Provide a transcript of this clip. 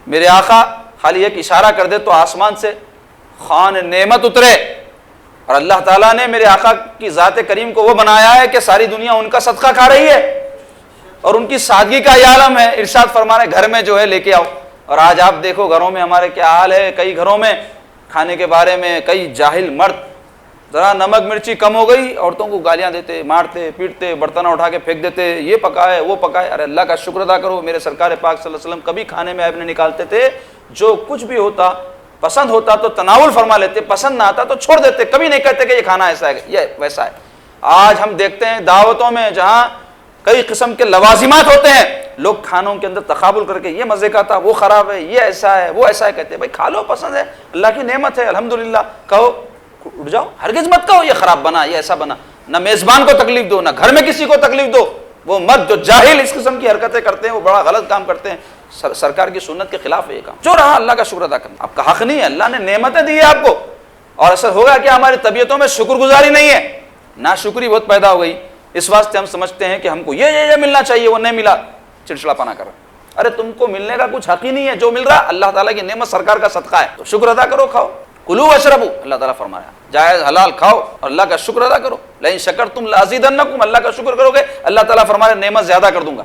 میرے آقا خالی ایک اشارہ کر دے تو آسمان سے خوان نعمت اترے، اور اللہ تعالیٰ نے میرے آقا کی ذات کریم کو وہ بنایا ہے کہ ساری دنیا ان کا صدقہ کھا رہی ہے، اور ان کی سادگی کا یہ عالم ہے۔ ارشاد فرما رہے گھر میں جو ہے لے کے آؤ، اور آج آپ دیکھو گھروں میں ہمارے کیا حال ہے، کئی گھروں میں کھانے کے بارے میں کئی جاہل مرد ذرا نمک مرچی کم ہو گئی عورتوں کو گالیاں دیتے، مارتے پیٹتے، برتن اٹھا کے پھینک دیتے، یہ پکائے وہ پکائے۔ ارے اللہ کا شکر ادا کرو، میرے سرکار پاک صلی اللہ علیہ وسلم کبھی کھانے میں عیب نہیں نکالتے تھے، جو کچھ بھی ہوتا پسند ہوتا تو تناول فرما لیتے، پسند نہ آتا تو چھوڑ دیتے، کبھی نہیں کہتے کہ یہ کھانا ایسا ہے یہ ویسا ہے۔ آج ہم دیکھتے ہیں دعوتوں میں جہاں کئی قسم کے لوازمات ہوتے ہیں، لوگ کھانوں کے اندر تقابل کر کے یہ مزے کا تھا وہ خراب ہے، یہ ایسا ہے وہ ایسا ہے، کہتے ہیں بھائی کھا لو، پسند ہے، اللہ کی نعمت ہے الحمدللہ، کہو اٹھ جاؤ، ہرگز مت کہو یہ خراب بنا یہ ایسا بنا، نہ میزبان کو تکلیف دو، نہ گھر میں کسی کو تکلیف دو۔ وہ مرد جو جاہل اس قسم کی حرکتیں کرتے ہیں وہ بڑا غلط کام کرتے ہیں، سرکار کی سنت کے خلاف ہے یہ کام۔ جو رہا اللہ کا شکر ادا کرنا، آپ کا حق نہیں ہے، اللہ نے نعمتیں دی ہے آپ کو، اور اثر ہوگا کہ ہماری طبیعتوں میں شکر گزاری نہیں ہے، ناشکری بہت پیدا ہو گئی، اس واسطے ہم سمجھتے ہیں کہ ہم کو یہ ملنا چاہیے، وہ نہیں ملا چڑچڑا پنا کر رہا۔ ارے تم کو ملنے کا کچھ حق ہی نہیں ہے، جو مل رہا اللہ تعالیٰ کی نعمت سرکار کا صدقہ ہے، تو شکر ادا کرو، کھاؤ، کلو واشربو، اللہ تعالیٰ فرمایا جائز حلال کھاؤ اور اللہ کا شکر ادا کرو، لئن شکرتم لازیدنکم، اللہ کا شکر کرو گے اللہ تعالیٰ فرمایا نعمت زیادہ کر دوں گا۔